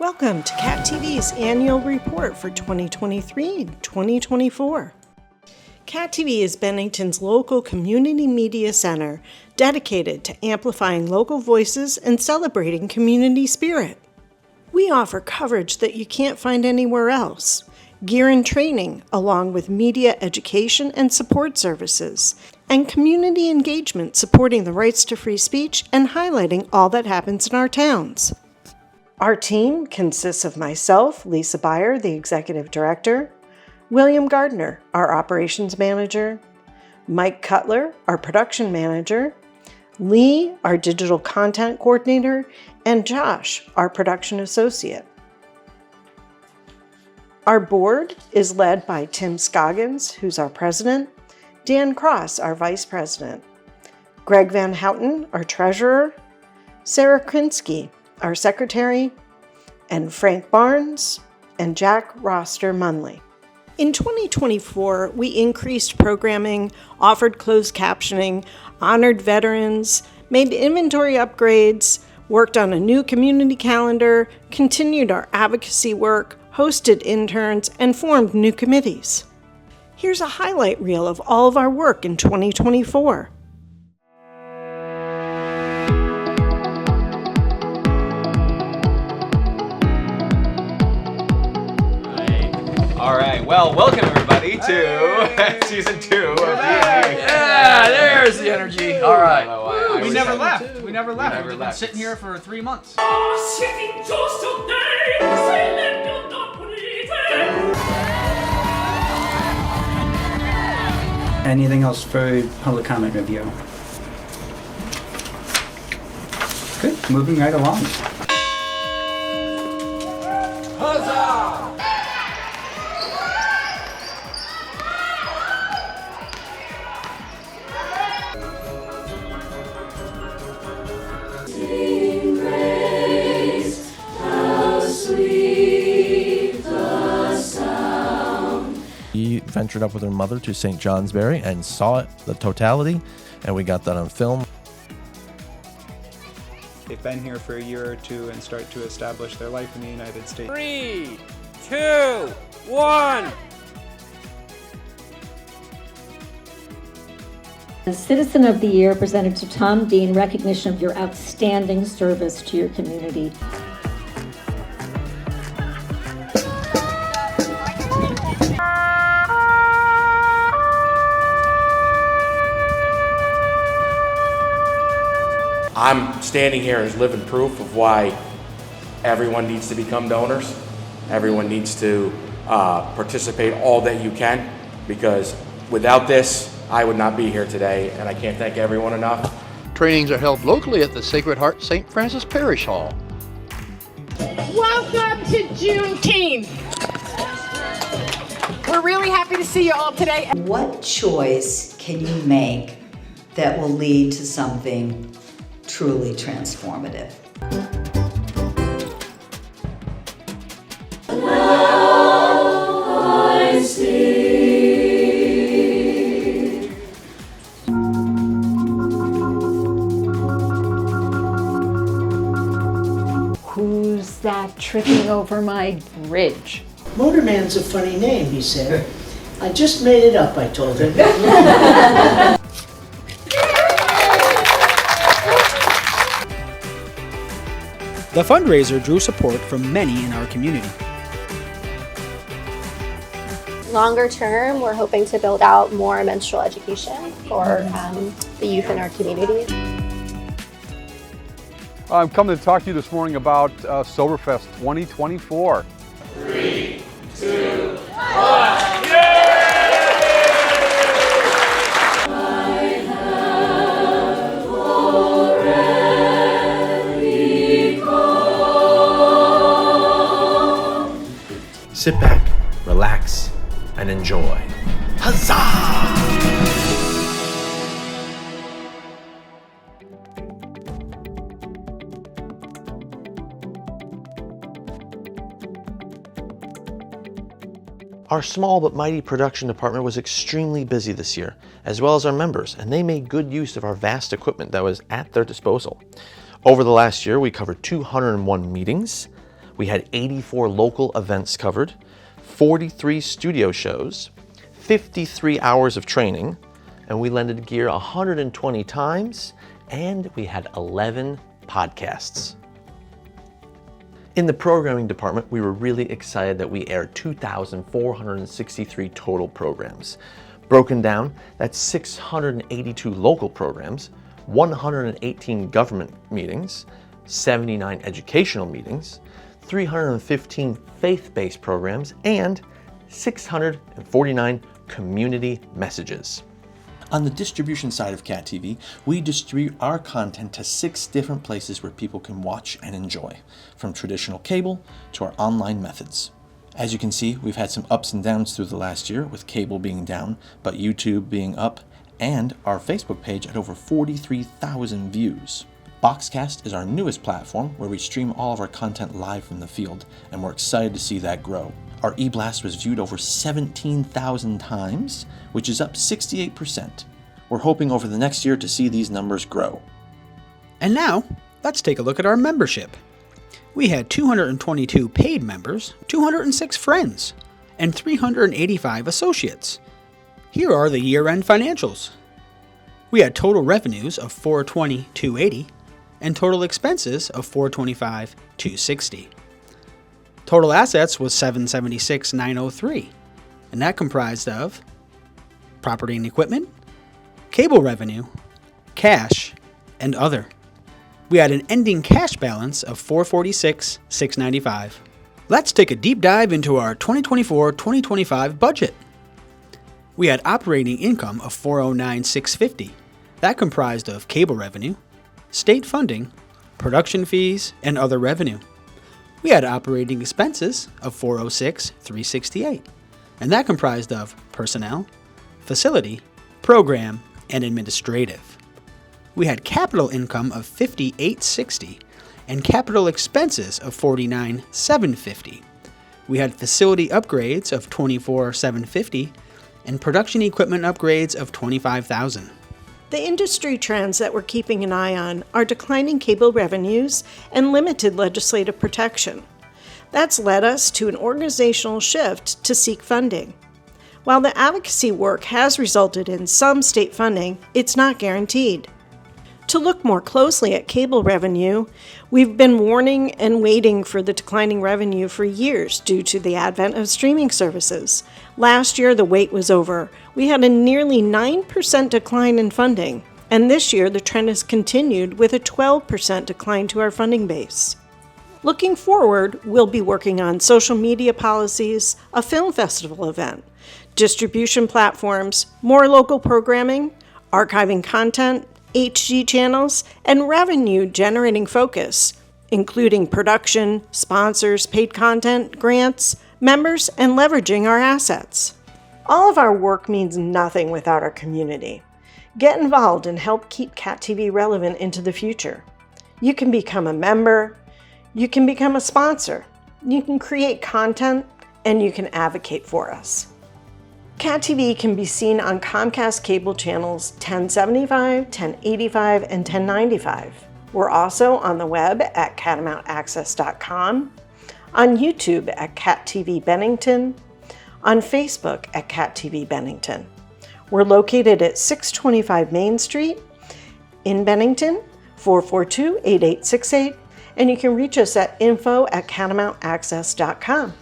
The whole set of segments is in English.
Welcome to Cat TV's annual report for 2023-2024. Cat TV is Bennington's local community media center dedicated to amplifying local voices and celebrating community spirit. We offer coverage that you can't find anywhere else, gear and training along with media education and support services, and community engagement supporting the rights to free speech and highlighting all that happens in our towns. Our team consists of myself, Lisa Beyer, the Executive Director, William Gardner, our Operations Manager, Mike Cutler, our Production Manager, Lee, our Digital Content Coordinator, and Josh, our Production Associate. Our board is led by Tim Scoggins, who's our President, Dan Cross, our Vice President, Greg Van Houten, our Treasurer, Sarah Krinsky, our Secretary, and Frank Barnes and Jack Roster Munley. In 2024, we increased programming, offered closed captioning, honored veterans, made inventory upgrades, worked on a new community calendar, continued our advocacy work, hosted interns, and formed new committees. Here's a highlight reel of all of our work in 2024. All right, well, welcome everybody to season 2 of D&D. Yeah, there's the energy. All right. We never left. We've been sitting here for 3 months. Anything else for public comment review? Good, moving right along. Huzzah! We ventured up with her mother to St. Johnsbury and saw it, the totality, and we got that on film. They've been here for a year or two and start to establish their life in the United States. 3, 2, 1. As Citizen of the Year, Representative Tom Dean, recognition of your outstanding service to your community. I'm standing here as living proof of why everyone needs to become donors. Everyone needs to participate all that you can, because without this, I would not be here today, and I can't thank everyone enough. Trainings are held locally at the Sacred Heart St. Francis Parish Hall. Welcome to Juneteenth. We're really happy to see you all today. What choice can you make that will lead to something truly transformative? I see. Who's that tripping over my bridge? Motorman's a funny name, he said. I just made it up, I told him. The fundraiser drew support from many in our community. Longer term, we're hoping to build out more menstrual education for the youth in our community. I'm coming to talk to you this morning about Soberfest 2024. 3, 2, 1. Sit back, relax, and enjoy. Huzzah! Our small but mighty production department was extremely busy this year, as well as our members, and they made good use of our vast equipment that was at their disposal. Over the last year, we covered 201 meetings. We had 84 local events covered, 43 studio shows, 53 hours of training, and we lended gear 120 times, and we had 11 podcasts. In the programming department, we were really excited that we aired 2,463 total programs. Broken down, that's 682 local programs, 118 government meetings, 79 educational meetings, 315 faith-based programs, and 649 community messages. On the distribution side of Cat TV, we distribute our content to 6 different places where people can watch and enjoy, from traditional cable to our online methods. As you can see, we've had some ups and downs through the last year, with cable being down, but YouTube being up, and our Facebook page at over 43,000 views. Boxcast is our newest platform where we stream all of our content live from the field, and we're excited to see that grow. Our eBlast was viewed over 17,000 times, which is up 68%. We're hoping over the next year to see these numbers grow. And now, let's take a look at our membership. We had 222 paid members, 206 friends, and 385 associates. Here are the year-end financials. We had total revenues of $420,280 and total expenses of $425,260. Total assets was $776,903, and that comprised of property and equipment, cable revenue, cash, and other. We had an ending cash balance of $446,695. Let's take a deep dive into our 2024-2025 budget. We had operating income of $409,650. That comprised of cable revenue, state funding, production fees, and other revenue. We had operating expenses of $406,368, and that comprised of personnel, facility, program, and administrative. We had capital income of $58,660 and capital expenses of $49,750. We had facility upgrades of $24,750 and production equipment upgrades of $25,000. The industry trends that we're keeping an eye on are declining cable revenues and limited legislative protection. That's led us to an organizational shift to seek funding. While the advocacy work has resulted in some state funding, it's not guaranteed. To look more closely at cable revenue, we've been warning and waiting for the declining revenue for years due to the advent of streaming services. Last year, the wait was over. We had a nearly 9% decline in funding, and this year the trend has continued with a 12% decline to our funding base. Looking forward, we'll be working on social media policies, a film festival event, distribution platforms, more local programming, archiving content, HG channels, and revenue-generating focus, including production, sponsors, paid content, grants, members, and leveraging our assets. All of our work means nothing without our community. Get involved and help keep Cat TV relevant into the future. You can become a member, you can become a sponsor, you can create content, and you can advocate for us. Cat TV can be seen on Comcast cable channels 1075, 1085, and 1095. We're also on the web at catamountaccess.com, on YouTube at Cat TV Bennington, on Facebook at Cat TV Bennington. We're located at 625 Main Street in Bennington, 442-8868, and you can reach us at info@catamountaccess.com.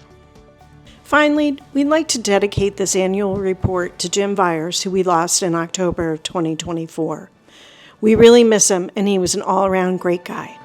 Finally, we'd like to dedicate this annual report to Jim Vyers, who we lost in October of 2024. We really miss him, and he was an all-around great guy.